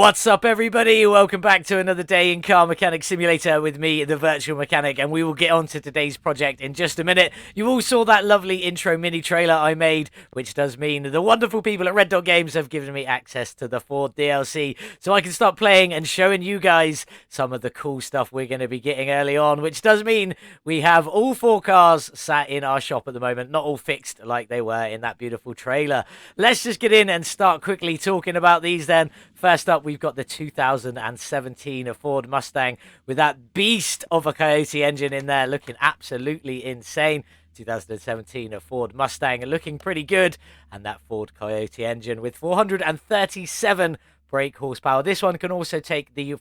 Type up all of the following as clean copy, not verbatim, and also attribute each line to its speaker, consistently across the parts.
Speaker 1: What's up, everybody? Welcome back to another day in Car Mechanic Simulator with me, the Virtual Mechanic, and we will get on to today's project in just a minute. You all saw that lovely intro mini trailer I made, which does mean the wonderful people at Red Dot Games have given me access to the Ford DLC, so I can start playing and showing you guys some of the cool stuff we're going to be getting early on, which does mean we have all 4 cars sat in our shop at the moment, not all fixed like they were in that beautiful trailer. Let's just get in and start quickly talking about these then. First up, we've got the 2017 Ford Mustang with that beast of a Coyote engine in there, looking absolutely insane. 2017 Ford Mustang looking pretty good, and that Ford Coyote engine with 437 brake horsepower. This one can also take the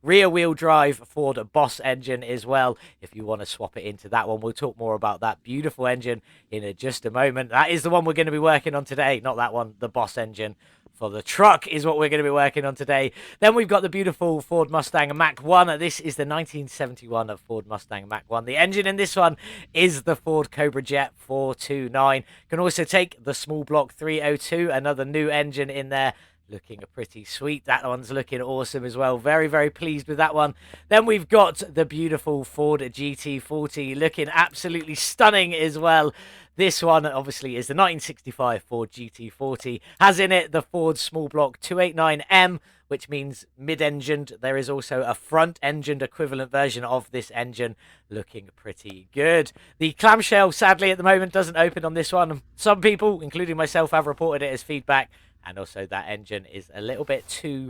Speaker 1: rear-wheel drive Ford Boss engine as well, if you want to swap it into that one. We'll talk more about that beautiful engine in just a moment. That is the one we're going to be working on today, not that one, the Boss engine. For the truck is what we're going to be working on today. Then we've got the beautiful Ford Mustang Mach 1. This is the 1971 Ford Mustang Mach 1. The engine in this one is the Ford Cobra Jet 429. Can also take the small block 302, another new engine in there. Looking pretty sweet. That one's looking awesome as well. Very, very pleased with that one. Then we've got the beautiful Ford GT40 looking absolutely stunning as well. This one, obviously, is the 1965 Ford GT40. Has in it the Ford small block 289M, which means mid-engined. There is also a front-engined equivalent version of this engine looking pretty good. The clamshell, sadly, at the moment doesn't open on this one. Some people, including myself, have reported it as feedback. And also that engine is a little bit too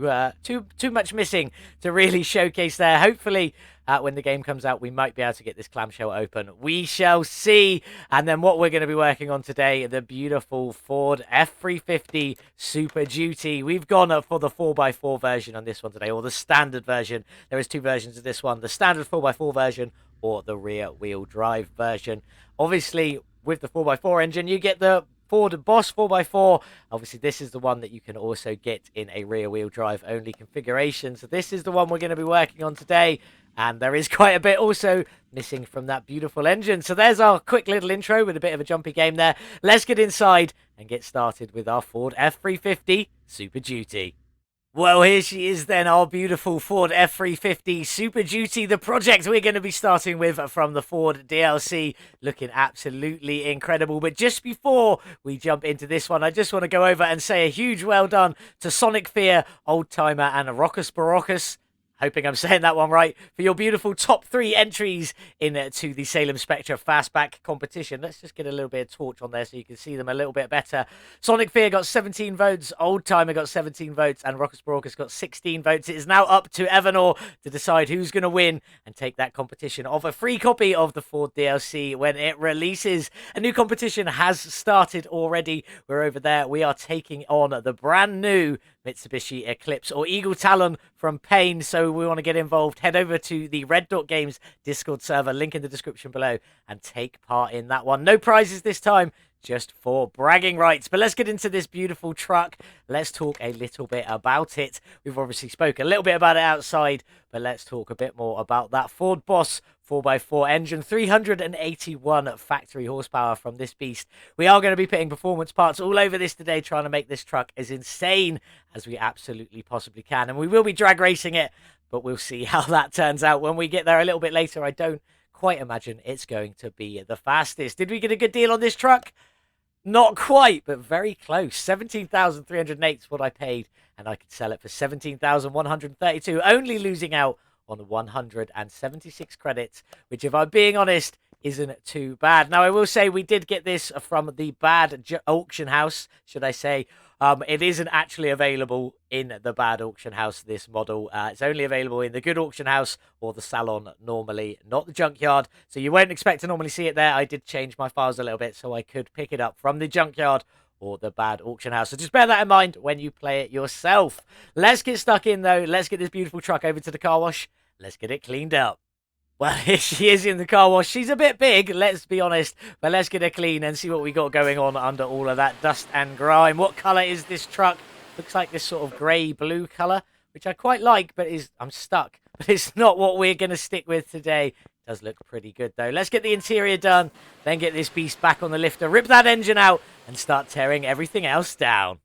Speaker 1: much missing to really showcase there. Hopefully, when the game comes out, we might be able to get this clamshell open. We shall see. And then what we're going to be working on today, the beautiful Ford F350 Super Duty. We've gone for the 4x4 version on this one today, or the standard version. There is 2 versions of this one, the standard 4x4 version or the rear-wheel drive version. Obviously, with the 4x4 engine, you get the Ford Boss 4x4. Obviously, this is the one that you can also get in a rear-wheel drive only configuration. So this is the one we're going to be working on today. And there is quite a bit also missing from that beautiful engine. So there's our quick little intro with a bit of a jumpy game there. Let's get inside and get started with our Ford F350 Super Duty. Well, here she is then, our beautiful Ford F350 Super Duty, the project we're going to be starting with from the Ford DLC, looking absolutely incredible. But just before we jump into this one, I just want to go over and say a huge well done to Sonic Fear, Oldtimer and Rockus Barockus. Hoping I'm saying that one right, for your beautiful top 3 entries into the Salem Spectre Fastback competition. Let's just get a little bit of torch on there so you can see them a little bit better. Sonic Fear got 17 votes, Oldtimer got 17 votes, and Rockus Barockus got 16 votes. It is now up to Evernoor to decide who's going to win and take that competition of a free copy of the Ford DLC when it releases. A new competition has started already. We're over there. We are taking on the brand new Mitsubishi Eclipse or Eagle Talon from Payne. So we want to get involved, head over to the Red Dot Games Discord server, link in the description below, and take part in that one. No prizes this time, just for bragging rights. But let's get into this beautiful truck. Let's talk a little bit about it. We've obviously spoke a little bit about it outside, but let's talk a bit more about that Ford Boss 4x4 engine, 381 factory horsepower from this beast. We are going to be putting performance parts all over this today, trying to make this truck as insane as we absolutely possibly can. And we will be drag racing it, but we'll see how that turns out when we get there a little bit later. I don't quite imagine it's going to be the fastest. Did we get a good deal on this truck? Not quite, but very close. 17,308 is what I paid, and I could sell it for 17,132, only losing out on 176 credits, which, if I'm being honest, isn't too bad. Now, I will say we did get this from the bad auction house, should I say. It isn't actually available in the bad auction house, this model. It's only available in the good auction house or the salon normally, not the junkyard. So you won't expect to normally see it there. I did change my files a little bit so I could pick it up from the junkyard or the bad auction house. So just bear that in mind when you play it yourself. Let's get stuck in, though. Let's get this beautiful truck over to the car wash. Let's get it cleaned up. Well, here she is in the car wash. She's a bit big, let's be honest. But let's get her clean and see what we got going on under all of that dust and grime. What colour is this truck? Looks like this sort of grey-blue colour, which I quite like, but I'm stuck. But it's not what we're going to stick with today. It does look pretty good, though. Let's get the interior done, then get this beast back on the lifter, rip that engine out, and start tearing everything else down.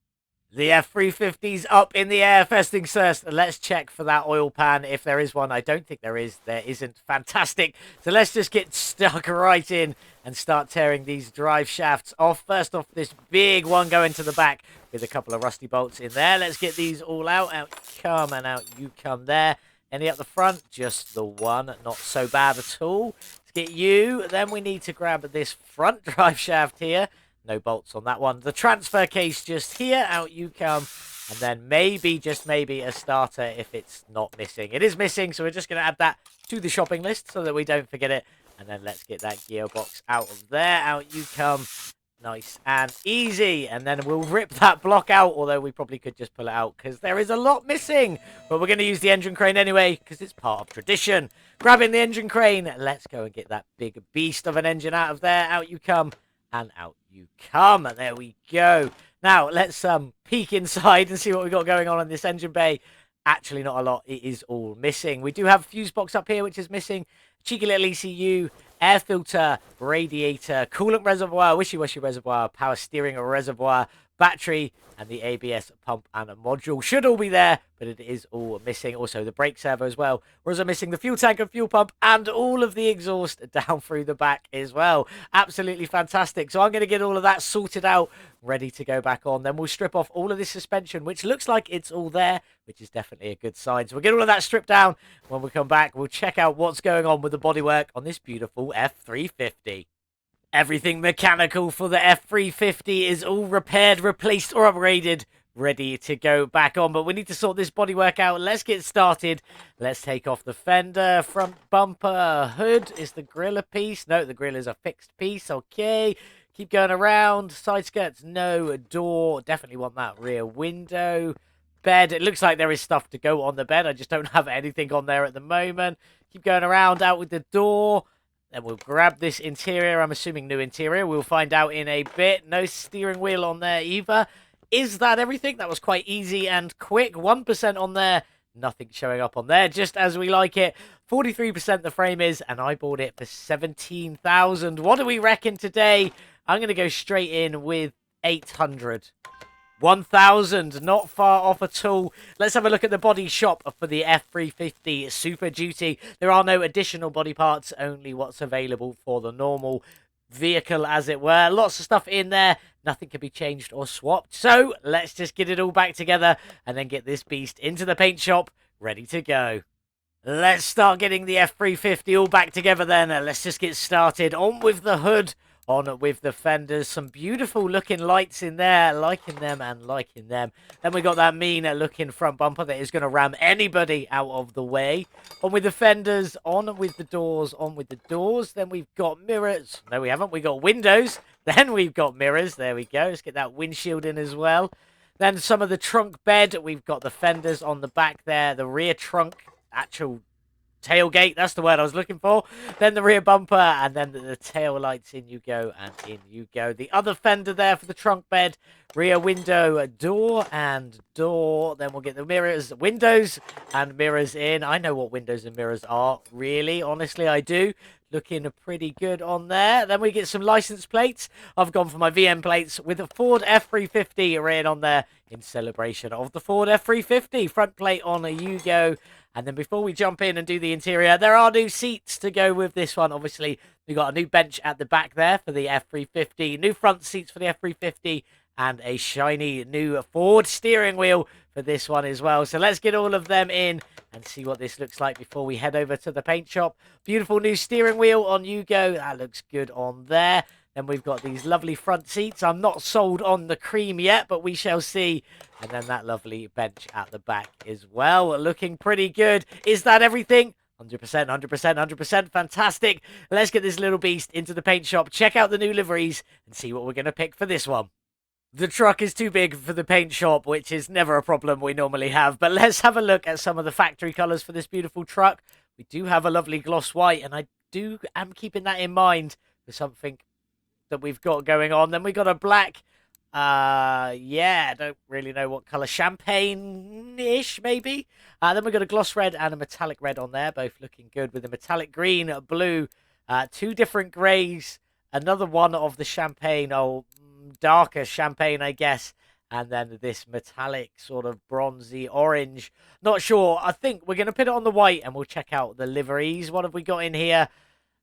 Speaker 1: The F350's up in the air. First things first, let's check for that oil pan if there is one. I don't think there is. There isn't. Fantastic. So let's just get stuck right in and start tearing these drive shafts off. First off, this big one going to the back with a couple of rusty bolts in there. Let's get these all out. Out come and out you come there. Any up the front? Just the one. Not so bad at all. Let's get you. Then we need to grab this front drive shaft here. No bolts on that one. The transfer case just here. Out you come. And then maybe, just maybe, a starter if it's not missing. It is missing, so we're just going to add that to the shopping list so that we don't forget it. And then let's get that gearbox out of there. Out you come. Nice and easy. And then we'll rip that block out, although we probably could just pull it out because there is a lot missing. But we're going to use the engine crane anyway because it's part of tradition. Grabbing the engine crane. Let's go and get that big beast of an engine out of there. Out you come. And out you come. And there we go. Now, let's peek inside and see what we've got going on in this engine bay. Actually, not a lot. It is all missing. We do have a fuse box up here, which is missing. Cheeky little ECU, air filter, radiator, coolant reservoir, wishy-washy reservoir, power steering reservoir, battery, and the ABS pump and a module. Should all be there, but it is all missing. Also, the brake servo as well. We're also missing the fuel tank and fuel pump and all of the exhaust down through the back as well. Absolutely fantastic. So I'm going to get all of that sorted out, ready to go back on. Then we'll strip off all of this suspension, which looks like it's all there, which is definitely a good sign. So we'll get all of that stripped down. When we come back, we'll check out what's going on with the bodywork on this beautiful F350. Everything mechanical for the F350 is all repaired, replaced, or upgraded, ready to go back on. But we need to sort this bodywork out. Let's get started. Let's take off the fender, front bumper, hood. Is the grille a piece? No, the grille is a fixed piece. Okay. Keep going around. Side skirts, no. Door, definitely want that rear window. Bed, it looks like there is stuff to go on the bed. I just don't have anything on there at the moment. Keep going around, out with the door. Then we'll grab this interior. I'm assuming new interior. We'll find out in a bit. No steering wheel on there either. Is that everything? That was quite easy and quick. 1% on there. Nothing showing up on there. Just as we like it. 43% the frame is. And I bought it for 17,000. What do we reckon today? I'm going to go straight in with 800. 1,000, not far off at all. Let's have a look at the body shop for the F350 Super Duty. There are no additional body parts, only what's available for the normal vehicle, as it were. Lots of stuff in there. Nothing can be changed or swapped. So let's just get it all back together and then get this beast into the paint shop, ready to go. Let's start getting the F350 all back together then. Let's just get started. On with the hood. On with the fenders, some beautiful looking lights in there, liking them and liking them. Then we got that mean looking front bumper that is going to ram anybody out of the way. On with the fenders, on with the doors, on with the doors. Then we've got mirrors. No, we haven't. We got windows. Then we've got mirrors. There we go. Let's get that windshield in as well. Then some of the trunk bed. We've got the fenders on the back there, the rear trunk, actual tailgate, that's the word I was looking for. Then the rear bumper, and then the tail lights. In you go, and in you go. The other fender there for the trunk bed, rear window, door, and door. Then we'll get the mirrors, windows, and mirrors in. I know what windows and mirrors are, really. Honestly, I do. Looking pretty good on there. Then we get some license plates. I've gone for my VM plates with a Ford F350 written on there in celebration of the Ford F350. Front plate on a Yugo. And then before we jump in and do the interior, there are new seats to go with this one. Obviously, we've got a new bench at the back there for the F350. New front seats for the F350. And a shiny new Ford steering wheel for this one as well. So let's get all of them in and see what this looks like before we head over to the paint shop. Beautiful new steering wheel on Yugo. That looks good on there. Then we've got these lovely front seats. I'm not sold on the cream yet, but we shall see. And then that lovely bench at the back as well. Looking pretty good. Is that everything? 100%, 100%, 100%. Fantastic. Let's get this little beast into the paint shop. Check out the new liveries and see what we're going to pick for this one. The truck is too big for the paint shop, which is never a problem we normally have. But let's have a look at some of the factory colours for this beautiful truck. We do have a lovely gloss white, and I am keeping that in mind for something that we've got going on. Then we got a black, yeah, I don't really know what colour, champagne-ish maybe. Then we got a gloss red and a metallic red on there, both looking good, with a metallic green, blue, two different greys, another one of the champagne, darker champagne, I guess, And then this metallic sort of bronzy orange. Not sure. I think we're going to put it on the white and we'll check out the liveries. What have we got in here?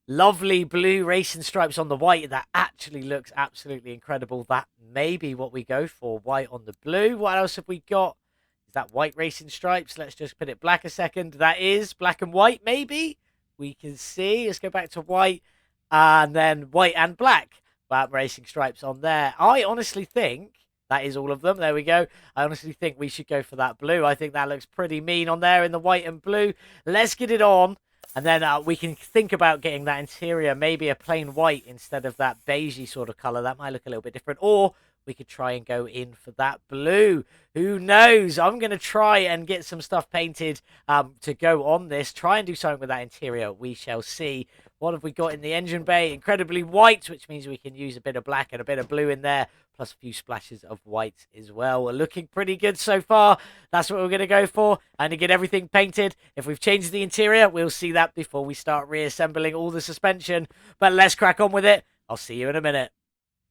Speaker 1: Lovely blue racing stripes on the white. That actually looks absolutely incredible. That may be what we go for. White on the blue. What else have we got? Is that white racing stripes? Let's just put it black a second. That is black and white, maybe. We can see. Let's go back to white. And then white and black. Racing stripes on there. I honestly think that is all of them. There we go. I honestly think we should go for that blue. I think that looks pretty mean on there in the white and blue. Let's get it on. And then we can think about getting that interior, maybe a plain white instead of that beigey sort of color. That might look a little bit different. Or we could try and go in for that blue. Who knows? I'm going to try and get some stuff painted to go on this. Try and do something with that interior. We shall see. What have we got in the engine bay? Incredibly white, which means we can use a bit of black and a bit of blue in there, plus a few splashes of white as well. We're looking pretty good so far. That's what we're going to go for. And to get everything painted, if we've changed the interior, we'll see that before we start reassembling all the suspension. But let's crack on with it. I'll see you in a minute.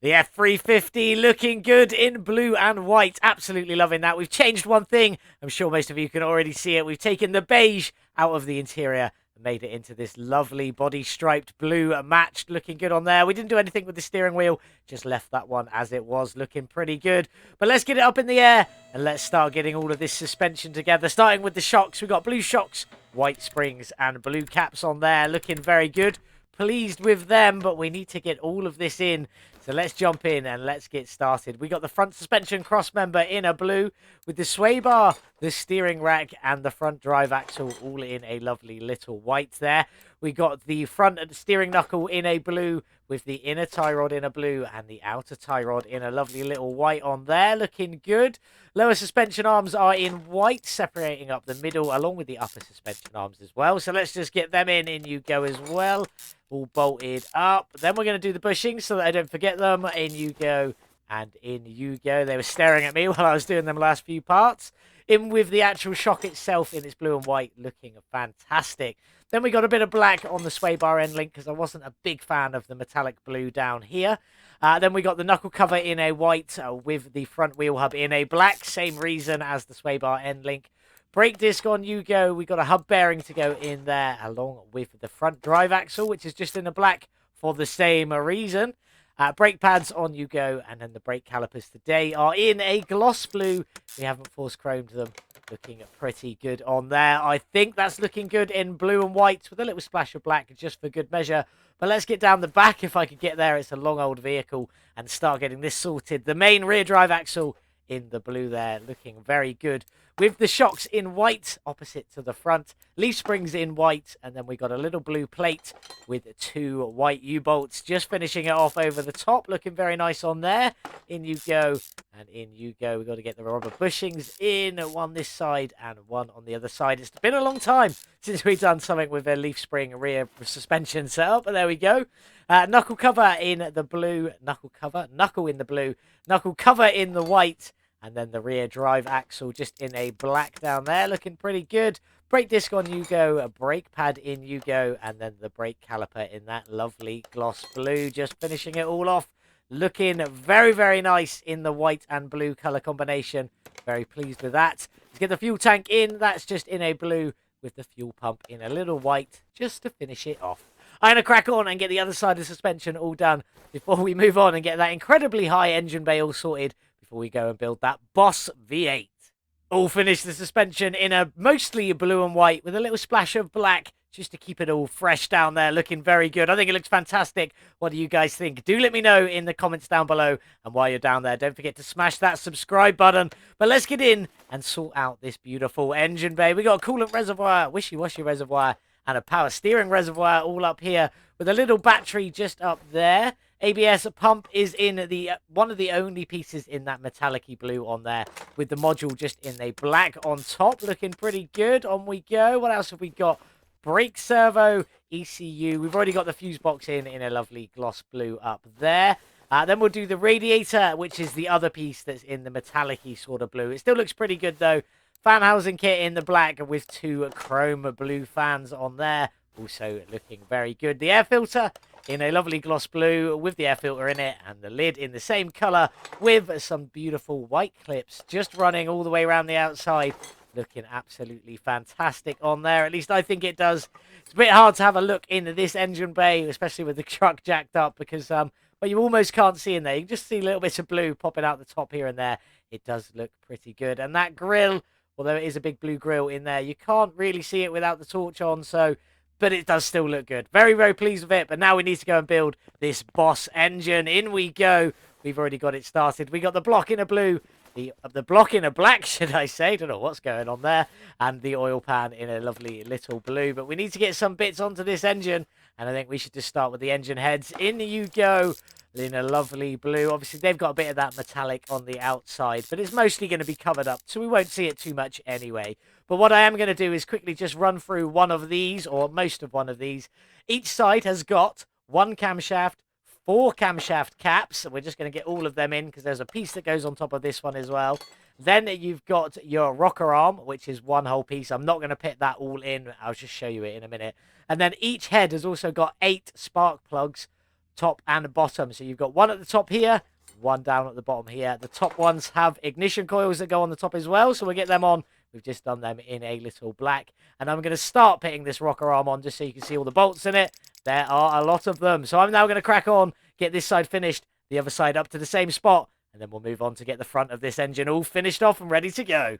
Speaker 1: The F350 looking good in blue and white. Absolutely loving that. We've changed one thing. I'm sure most of you can already see it. We've taken the beige out of the interior and made it into this lovely body striped blue matched. Looking good on there. We didn't do anything with the steering wheel. Just left that one as it was. Looking pretty good. But let's get it up in the air and let's start getting all of this suspension together. Starting with the shocks. We've got blue shocks, white springs and blue caps on there. Looking very good. Pleased with them, but we need to get all of this in. So let's jump in and let's get started. We got the front suspension cross member in a blue with the sway bar, the steering rack and the front drive axle all in a lovely little white there. We got the front steering knuckle in a blue with the inner tie rod in a blue and the outer tie rod in a lovely little white on there. Looking good. Lower suspension arms are in white, separating up the middle along with the upper suspension arms as well. So let's just get them in you go as well. All bolted up. Then we're going to do the bushings so that I don't forget them. In you go and in you go. They were staring at me while I was doing them last few parts. In with the actual shock itself in its blue and white, looking fantastic. Then we got a bit of black on the sway bar end link because I wasn't a big fan of the metallic blue down here. Then we got the knuckle cover in a white with the front wheel hub in a black. Same reason as the sway bar end link. Brake disc on you go. We got a hub bearing to go in there along with the front drive axle, which is just in a black for the same reason. Brake pads on you go, and then the brake calipers today are in a gloss blue. We haven't force chromed them. Looking pretty good on there. I think that's looking good in blue and white with a little splash of black just for good measure. But let's get down the back if I could get there. It's a long old vehicle and start getting this sorted. The main rear drive axle in the blue there, looking very good. With the shocks in white opposite to the front, leaf springs in white, and then we got a little blue plate with 2 white U-bolts. Just finishing it off over the top, looking very nice on there. In you go, and in you go. We've got to get the rubber bushings in, one this side and one on the other side. It's been a long time since we've done something with a leaf spring rear suspension setup, but there we go. Knuckle cover in the blue, knuckle in the blue, knuckle cover in the white, and then the rear drive axle just in a black down there, looking pretty good. Brake disc on you go, a brake pad in you go, and then the brake caliper in that lovely gloss blue. Just finishing it all off. Looking very, very nice in the white and blue color combination. Very pleased with that. To get the fuel tank in, that's just in a blue with the fuel pump in a little white, just to finish it off. I'm going to crack on and get the other side of the suspension all done before we move on and get that incredibly high engine bay all sorted before we go and build that Boss V8. All finished the suspension in a mostly blue and white with a little splash of black just to keep it all fresh down there. Looking very good. I think it looks fantastic. What do you guys think? Do let me know in the comments down below. And while you're down there, don't forget to smash that subscribe button. But let's get in and sort out this beautiful engine bay. We got a coolant reservoir, wishy-washy reservoir, and a power steering reservoir all up here with a little battery just up there. ABS pump is in the one of the only pieces in that metallic-y blue on there with the module just in a black on top. Looking pretty good. On we go. What else have we got? Brake servo, ECU. We've already got the fuse box in a lovely gloss blue up there. Then we'll do the radiator, which is the other piece that's in the metallic-y sort of blue. It still looks pretty good, though. Fan housing kit in the black with 2 chrome blue fans on there. Also looking very good. The air filter in a lovely gloss blue with the air filter in it, and the lid in the same colour with some beautiful white clips just running all the way around the outside. Looking absolutely fantastic on there. At least I think it does. It's a bit hard to have a look into this engine bay, especially with the truck jacked up, because but you almost can't see in there. You can just see little bits of blue popping out the top here and there. It does look pretty good. And that grille, although it is a big blue grille in there, you can't really see it without the torch on, so but it does still look good. Very, very pleased with it. But now we need to go and build this Boss engine. In we go. We've already got it started. We got the block in a blue, the block in a black, should I say. Don't know what's going on there. And the oil pan in a lovely little blue. But we need to get some bits onto this engine. And I think we should just start with the engine heads. In you go. In a lovely blue. Obviously, they've got a bit of that metallic on the outside, but it's mostly going to be covered up, so we won't see it too much anyway. But what I am going to do is quickly just run through one of these, or most of one of these. Each side has got one camshaft, 4 camshaft caps. We're just going to get all of them in because there's a piece that goes on top of this one as well. Then you've got your rocker arm, which is one whole piece. I'm not going to put that all in. I'll just show you it in a minute. And then each head has also got 8 spark plugs, top and bottom. So you've got one at the top here, one down at the bottom here. The top ones have ignition coils that go on the top as well, so we'll get them on. We've just done them in a little black. And I'm going to start putting this rocker arm on just so you can see all the bolts in it. There are a lot of them. So I'm now going to crack on, get this side finished, the other side up to the same spot, and then we'll move on to get the front of this engine all finished off and ready to go.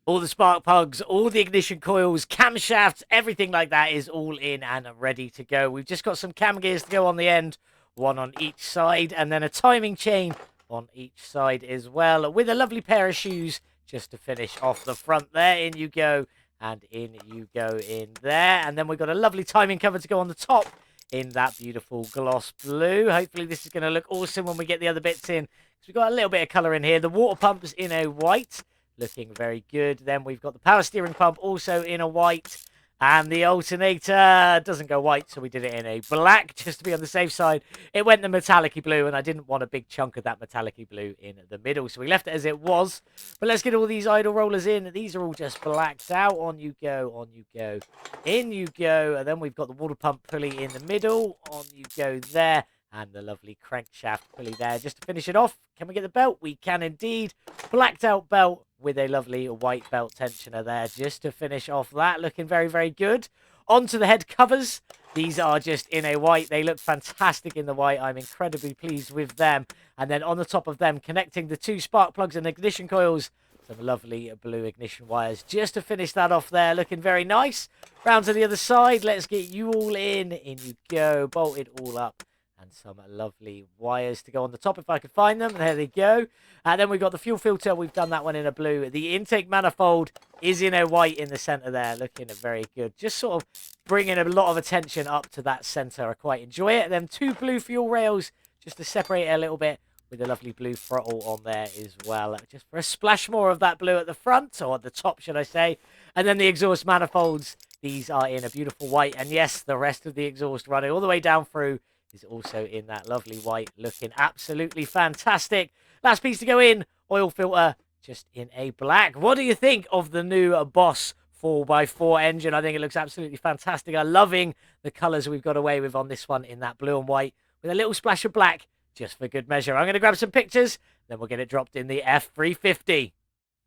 Speaker 1: All the spark plugs, all the ignition coils, camshafts, everything like that is all in and ready to go. We've just got some cam gears to go on the end, one on each side, and then a timing chain on each side as well, with a lovely pair of shoes just to finish off the front there. In you go, and in you go in there. And then we've got a lovely timing cover to go on the top in that beautiful gloss blue. Hopefully this is going to look awesome when we get the other bits in. So we've got a little bit of colour in here. The water pump's in a white. Looking very good. Then we've got the power steering pump also in a white. And the alternator doesn't go white, so we did it in a black just to be on the safe side. It went the metallic-y blue, and I didn't want a big chunk of that metallic-y blue in the middle, so we left it as it was. But let's get all these idle rollers in. These are all just blacked out. On you go, on you go, in you go. And then we've got the water pump pulley in the middle. On you go there. And the lovely crankshaft pulley there just to finish it off. Can we get the belt? We can indeed. Blacked out belt with a lovely white belt tensioner there just to finish off that. Looking very, very good. Onto the head covers. These are just in a white. They look fantastic in the white. I'm incredibly pleased with them. And then on the top of them, connecting the 2 spark plugs and ignition coils. Some lovely blue ignition wires just to finish that off there. Looking very nice. Round to the other side. Let's get you all in. In you go. Bolt it all up. And some lovely wires to go on the top if I could find them. There they go. And then we've got the fuel filter. We've done that one in a blue. The intake manifold is in a white in the center there. Looking very good. Just sort of bringing a lot of attention up to that center. I quite enjoy it. And then 2 blue fuel rails just to separate it a little bit with a lovely blue throttle on there as well. Just for a splash more of that blue at the front, or at the top, should I say. And then the exhaust manifolds. These are in a beautiful white. And yes, the rest of the exhaust running all the way down through is also in that lovely white, looking absolutely fantastic. Last piece to go in, oil filter, just in a black. What do you think of the new Boss 4x4 engine? I think it looks absolutely fantastic. I'm loving the colours we've got away with on this one in that blue and white, with a little splash of black, just for good measure. I'm going to grab some pictures, then we'll get it dropped in the F350.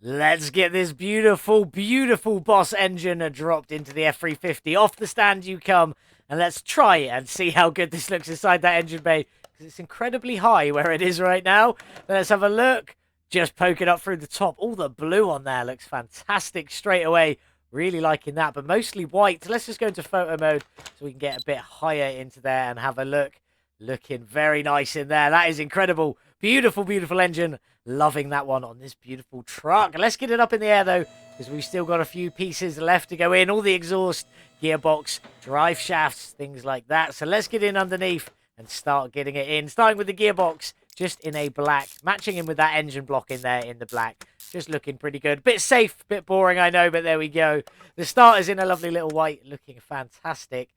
Speaker 1: Let's get this beautiful, beautiful Boss engine dropped into the F350. Off the stand you come. And let's try and see how good this looks inside that engine bay, because it's incredibly high where it is right now. Let's have a look. Just poke it up through the top. All the blue on there looks fantastic straight away. Really liking that, but mostly white. Let's just go into photo mode so we can get a bit higher into there and have a look. Looking very nice in there. That is incredible. Beautiful, beautiful engine. Loving that one on this beautiful truck. Let's get it up in the air, though, because we've still got a few pieces left to go in. All the exhaust, gearbox, drive shafts, things like that. So let's get in underneath and start getting it in. Starting with the gearbox, just in a black. Matching in with that engine block in there in the black. Just looking pretty good. Bit safe, bit boring, I know, but there we go. The starter's in a lovely little white, looking fantastic.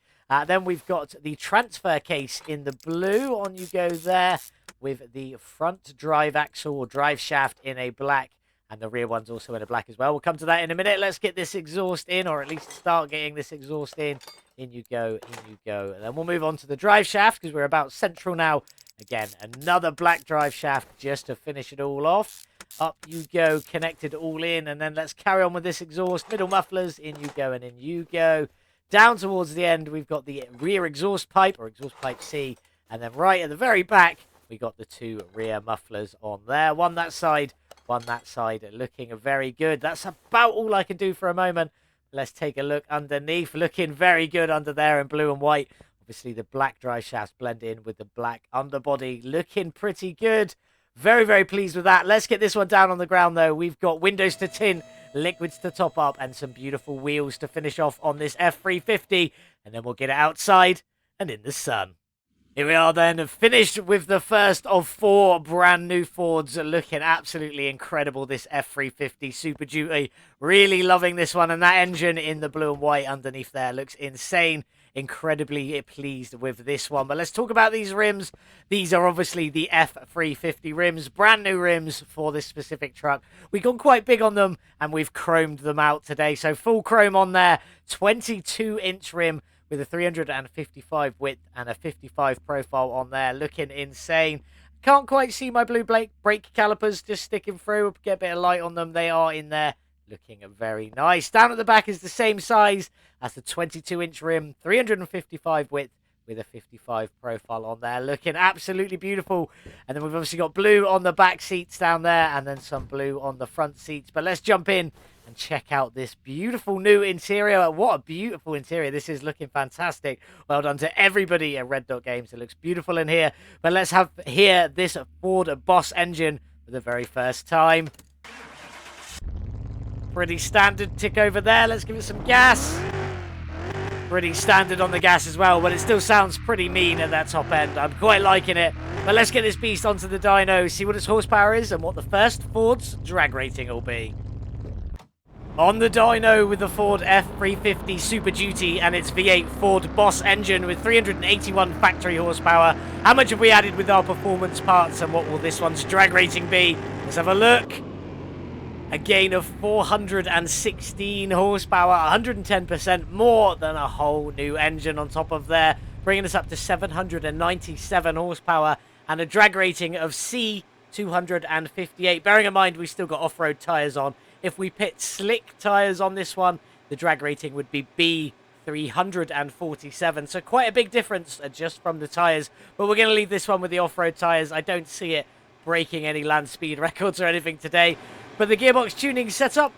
Speaker 1: Then we've got the transfer case in the blue. On you go there, with the front drive axle or drive shaft in a black, and the rear one's also in a black as well. We'll come to that in a minute. Let's get this exhaust in, or at least start getting this exhaust in In you go, in you go. And then we'll move on to the drive shaft because we're about central now. Again, another black drive shaft just to finish it all off. Up you go, connected all in. And then let's carry on with this exhaust. Middle mufflers, in you go and in you go. Down towards the end, we've got the rear exhaust pipe, or exhaust pipe C. And then right at the very back, we got the two rear mufflers on there. One that side, looking very good. That's about all I can do for a moment. Let's take a look underneath. Looking very good under there in blue and white. Obviously, the black drive shafts blend in with the black underbody. Looking pretty good. Very, very pleased with that. Let's get this one down on the ground, though. We've got windows to tin, liquids to top up, and some beautiful wheels to finish off on this F350. And then we'll get it outside and in the sun. Here we are then, finished with the first of 4 brand new Fords. Looking absolutely incredible, this F350 Super Duty. Really loving this one, and that engine in the blue and white underneath there looks insane. Incredibly pleased with this one. But let's talk about these rims. These are obviously the F350 rims, brand new rims for this specific truck. We've gone quite big on them, and we've chromed them out today. So full chrome on there, 22-inch rim, with a 355 width and a 55 profile on there. Looking insane. Can't quite see my blue brake calipers just sticking through. Get a bit of light on them. They are in there. Looking very nice. Down at the back is the same size as the 22-inch rim. 355 width with a 55 profile on there. Looking absolutely beautiful. And then we've obviously got blue on the back seats down there. And then some blue on the front seats. But let's jump in and check out this beautiful new interior. What a beautiful interior. This is looking fantastic. Well done to everybody at Red Dot Games. It looks beautiful in here. But let's have here this Ford Boss engine for the very first time. Pretty standard tick over there. Let's give it some gas. Pretty standard on the gas as well, but it still sounds pretty mean at that top end. I'm quite liking it. But let's get this beast onto the dyno, see what its horsepower is and what the first Ford's drag rating will be. On the dyno with the Ford F350 Super Duty and its V8 Ford Boss engine with 381 factory horsepower. How much have we added with our performance parts and what will this one's drag rating be? Let's have a look. A gain of 416 horsepower, 110% more than a whole new engine on top of there, bringing us up to 797 horsepower and a drag rating of C258. Bearing in mind we still got off-road tyres on. If we pit slick tyres on this one, the drag rating would be B347. So quite a big difference just from the tyres. But we're going to leave this one with the off-road tyres. I don't see it breaking any land speed records or anything today. But the gearbox tuning setup,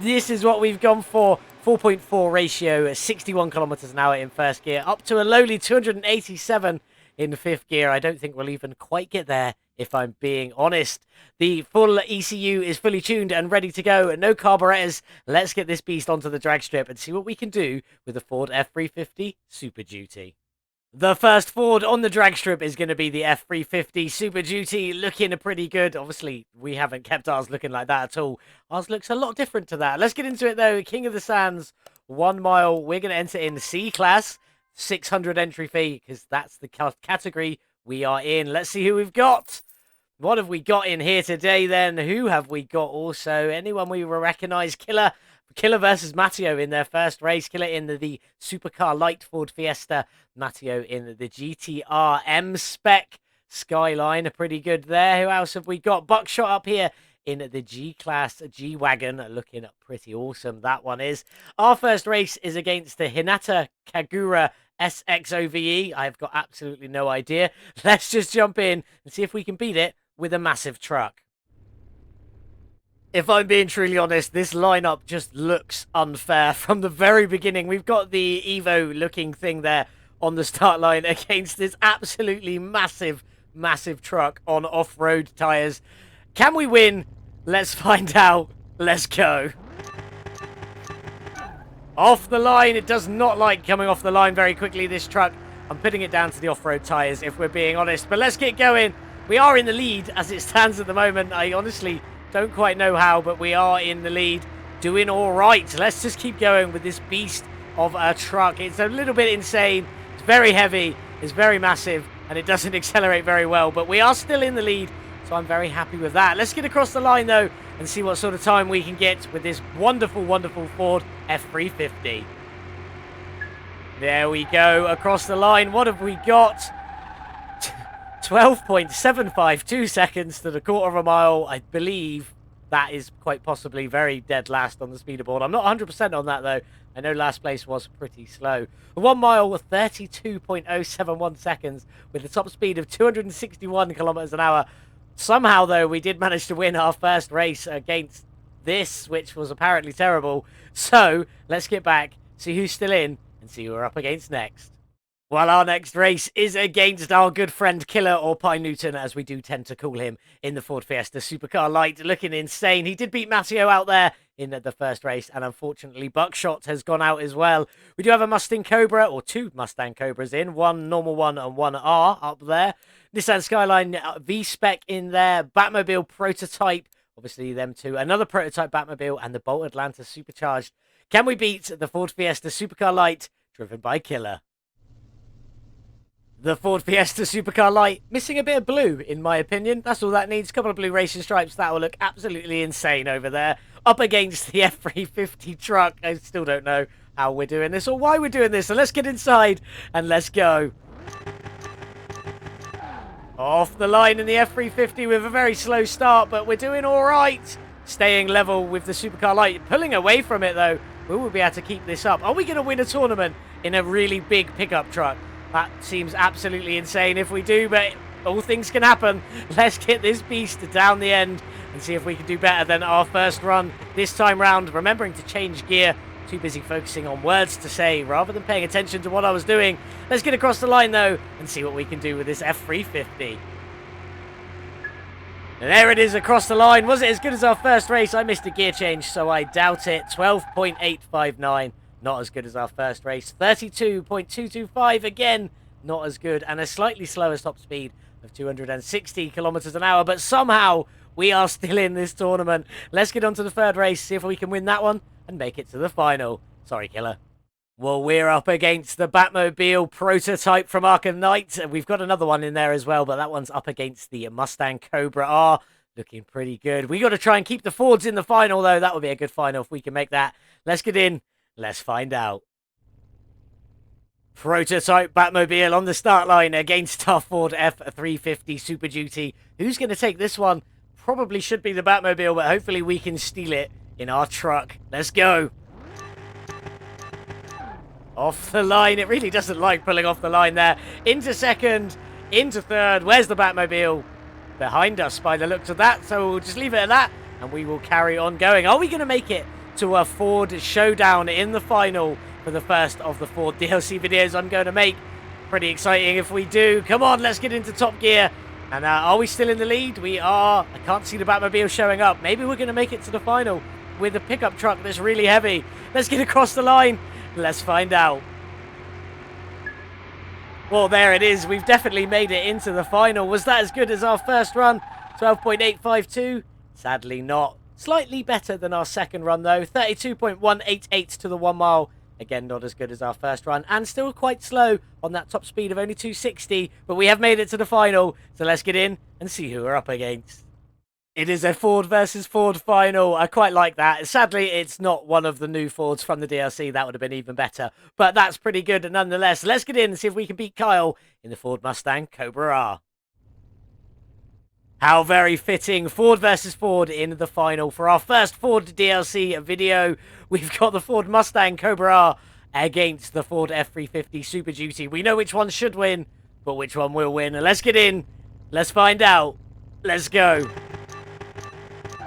Speaker 1: this is what we've gone for. 4.4 ratio, 61 kilometers an hour in first gear, up to a lowly 287 in fifth gear. I don't think we'll even quite get there, if I'm being honest. The full ECU is fully tuned and ready to go. No carburetors. Let's get this beast onto the drag strip and see what we can do with the Ford F350 Super Duty. The first Ford on the drag strip is going to be the F350 Super Duty, looking pretty good. Obviously, we haven't kept ours looking like that at all. Ours looks a lot different to that. Let's get into it, though. King of the Sands, 1 mile. We're going to enter in the C-Class, 600 entry fee, because that's the category we are in. Let's see who we've got. What have we got in here today, then? Who have we got also? Anyone we will recognise? Killer versus Matteo in their first race. Killer in the Supercar Light Ford Fiesta. Matteo in the GTR M Spec Skyline. Pretty good there. Who else have we got? Buckshot up here in the G-Class G-Wagon. Looking pretty awesome, that one is. Our first race is against the Hinata Kagura SXOVE. I've got absolutely no idea. Let's just jump in and see if we can beat it with a massive truck. If I'm being truly honest, this lineup just looks unfair from the very beginning. We've got the Evo looking thing there on the start line against this absolutely massive, massive truck on off-road tyres. Can we win? Let's find out. Let's go. Off the line. It does not like coming off the line very quickly, this truck. I'm putting it down to the off-road tyres, if we're being honest. But let's get going. We are in the lead as it stands at the moment. I honestly don't quite know how, but we are in the lead. Doing all right. Let's just keep going with this beast of a truck. It's a little bit insane. It's very heavy. It's very massive. And it doesn't accelerate very well. But we are still in the lead. So I'm very happy with that. Let's get across the line, though, and see what sort of time we can get with this wonderful, wonderful Ford F350. There we go, across the line. What have we got? 12.752 seconds to the quarter of a mile. I believe that is quite possibly very dead last on the speederboard. I'm not 100% on that, though. I know last place was pretty slow. 1 mile with 32.071 seconds with a top speed of 261 kilometers an hour. Somehow, though, we did manage to win our first race against this, which was apparently terrible. So let's get back, see who's still in, and see who we're up against next. Well, our next race is against our good friend Killer, or Pi Newton, as we do tend to call him, in the Ford Fiesta Supercar Light, looking insane. He did beat Matteo out there in the first race, and unfortunately Buckshot has gone out as well. We do have a Mustang Cobra, or two Mustang Cobras in, one normal one and one R up there. Nissan Skyline V-Spec in there, Batmobile prototype, obviously them two, another prototype Batmobile, and the Bolt Atlanta Supercharged. Can we beat the Ford Fiesta Supercar Light, driven by Killer? The Ford Fiesta Supercar Light, missing a bit of blue, in my opinion. That's all that needs. A couple of blue racing stripes. That will look absolutely insane over there. Up against the F350 truck. I still don't know how we're doing this or why we're doing this. So let's get inside and let's go. Off the line in the F350 with a very slow start, but we're doing all right. Staying level with the Supercar Light. Pulling away from it, though. Will we be able to keep this up? Are we going to win a tournament in a really big pickup truck? That seems absolutely insane if we do, but all things can happen. Let's get this beast down the end and see if we can do better than our first run this time round. Remembering to change gear. Too busy focusing on words to say rather than paying attention to what I was doing. Let's get across the line, though, and see what we can do with this F350. And there it is across the line. Was it as good as our first race? I missed a gear change, so I doubt it. 12.859. Not as good as our first race. 32.225, again, not as good. And a slightly slower top speed of 260 kilometers an hour. But somehow, we are still in this tournament. Let's get on to the third race, see if we can win that one and make it to the final. Sorry, Killer. Well, we're up against the Batmobile prototype from Arkham Knight. We've got another one in there as well, but that one's up against the Mustang Cobra R. Looking pretty good. We got to try and keep the Fords in the final, though. That would be a good final if we can make that. Let's get in. Let's find out. Prototype Batmobile on the start line against our Ford F350 Super Duty. Who's going to take this one? Probably should be the Batmobile, but hopefully we can steal it in our truck. Let's go. Off the line. It really doesn't like pulling off the line there. Into second, into third. Where's the Batmobile? Behind us by the looks of that. So we'll just leave it at that and we will carry on going. Are we going to make it to a Ford showdown in the final for the first of the Ford DLC videos I'm going to make? Pretty exciting if we do. Come on, let's get into top gear. And are we still in the lead? We are. I can't see the Batmobile showing up. Maybe we're going to make it to the final with a pickup truck that's really heavy. Let's get across the line. Let's find out. Well, there it is. We've definitely made it into the final. Was that as good as our first run? 12.852? Sadly not. Slightly better than our second run, though. 32.188 to the 1 mile. Again, not as good as our first run. And still quite slow on that top speed of only 260. But we have made it to the final. So let's get in and see who we're up against. It is a Ford versus Ford final. I quite like that. Sadly, it's not one of the new Fords from the DLC. That would have been even better. But that's pretty good nonetheless. Let's get in and see if we can beat Kyle in the Ford Mustang Cobra R. How very fitting. Ford versus Ford in the final. For our first Ford DLC video, we've got the Ford Mustang Cobra R against the Ford F350 Super Duty. We know which one should win, but which one will win. Let's get in. Let's find out. Let's go.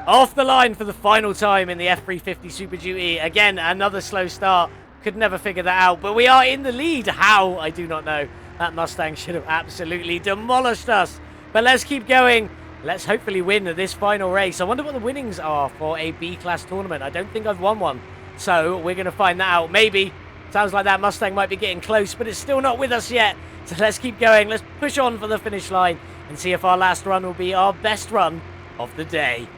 Speaker 1: Off the line for the final time in the F350 Super Duty. Again, another slow start. Could never figure that out, but we are in the lead. How? I do not know. That Mustang should have absolutely demolished us. But let's keep going. Let's hopefully win this final race. I wonder what the winnings are for a B-class tournament. I don't think I've won one. So we're going to find that out. Maybe. Sounds like that Mustang might be getting close, but it's still not with us yet. So let's keep going. Let's push on for the finish line and see if our last run will be our best run of the day.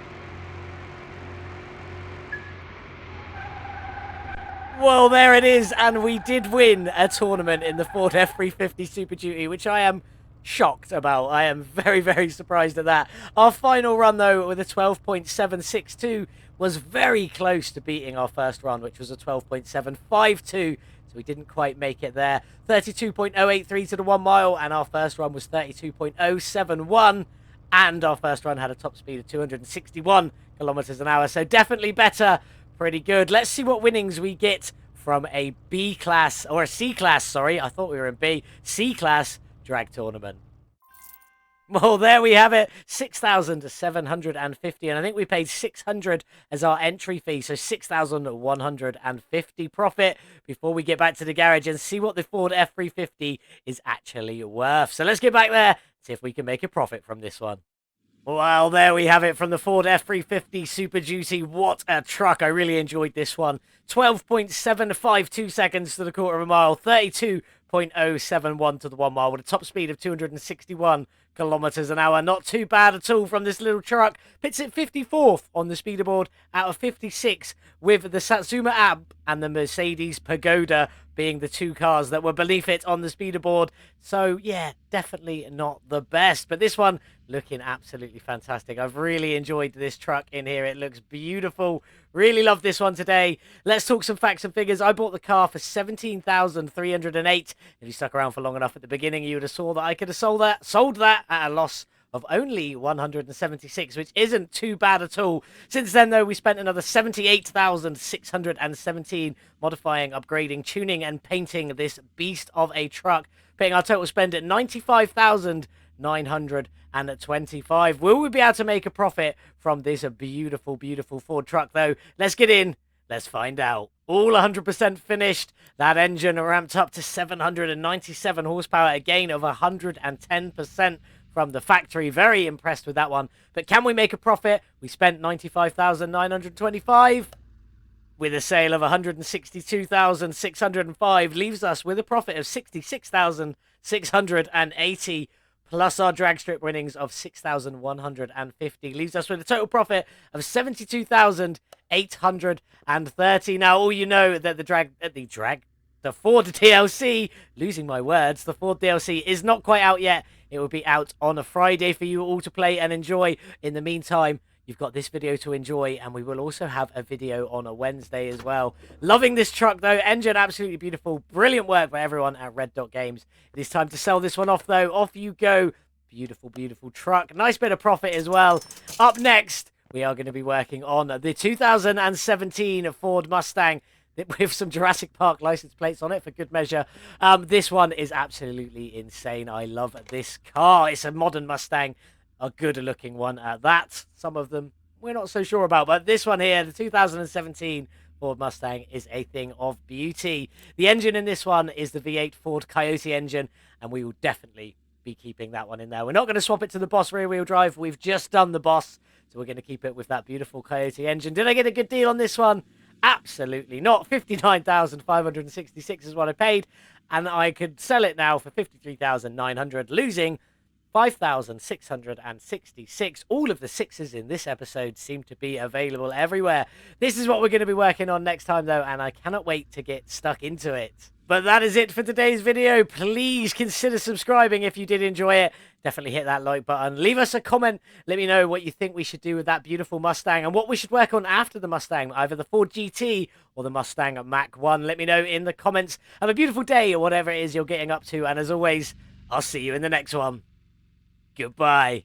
Speaker 1: Well, there it is. And we did win a tournament in the Ford F350 Super Duty, which I am shocked about. I am very, very surprised at that. Our final run, though, with a 12.762 was very close to beating our first run, which was a 12.752 to we didn't quite make it there. 32.083 to the 1 mile, and our first run was 32.071, and our first run had a top speed of 261 kilometers an hour, so definitely better. Pretty good. Let's see what winnings we get from a B class, or a C class, sorry. I thought we were in B. C class drag tournament. Well, there we have it, 6,750, and I think we paid 600 as our entry fee, so 6,150 profit before we get back to the garage and see what the Ford F350 is actually worth. So let's get back there, see if we can make a profit from this one. Well, there we have it from the Ford F350 Super Duty. What a truck. I really enjoyed this one. 12.752 seconds to the quarter of a mile, 32.071 to the 1 mile with a top speed of 261 kilometers an hour. Not too bad at all from this little truck. Pits it 54th on the speederboard out of 56, with the Satsuma Ab and the Mercedes Pagoda being the two cars that were beneath it on the speederboard. So yeah, definitely not the best, but this one looking absolutely fantastic. I've really enjoyed this truck in here. It looks beautiful. Really love this one today. Let's talk some facts and figures. I bought the car for 17,308. If you stuck around for long enough at the beginning, you would have saw that I could have sold that at a loss of only 176, which isn't too bad at all. Since then, though, we spent another 78,617 modifying, upgrading, tuning, and painting this beast of a truck, putting our total spend at 95,925. Will we be able to make a profit from this beautiful, beautiful Ford truck, though? Let's get in. Let's find out. All 100% finished. That engine ramped up to 797 horsepower, a gain of 110% from the factory. Very impressed with that one. But can we make a profit? We spent 95,925 with a sale of 162,605. Leaves us with a profit of 66,680 plus our drag strip winnings of 6,150. Leaves us with a total profit of 72,830. Now, all you know that the Ford DLC, losing my words, the Ford DLC is not quite out yet. It will be out on a Friday for you all to play and enjoy. In the meantime, you've got this video to enjoy, and we will also have a video on a Wednesday as well. Loving this truck, though. Engine absolutely beautiful. Brilliant work by everyone at Red Dot Games. It is time to sell this one off, though. Off you go. Beautiful, beautiful truck. Nice bit of profit as well. Up next, we are going to be working on the 2017 Ford Mustang with some Jurassic Park license plates on it for good measure. This one is absolutely insane. I love this car. It's a modern Mustang, a good looking one at that. Some of them we're not so sure about, but this one here, the 2017 Ford Mustang, is a thing of beauty. The engine in this one is the V8 Ford Coyote engine, and we will definitely be keeping that one in there. We're not going to swap it to the Boss rear wheel drive. We've just done the Boss, so we're going to keep it with that beautiful Coyote engine. Did I get a good deal on this one? Absolutely not. 59,566 is what I paid, and I could sell it now for 53,900, losing 5,666. All of the sixes in this episode seem to be available everywhere. This is what we're going to be working on next time, though, and I cannot wait to get stuck into it. But that is it for today's video. Please consider subscribing if you did enjoy it. Definitely hit that like button. Leave us a comment. Let me know what you think we should do with that beautiful Mustang and what we should work on after the Mustang, either the Ford GT or the Mustang Mach-1. Let me know in the comments. Have a beautiful day or whatever it is you're getting up to. And as always, I'll see you in the next one. Goodbye.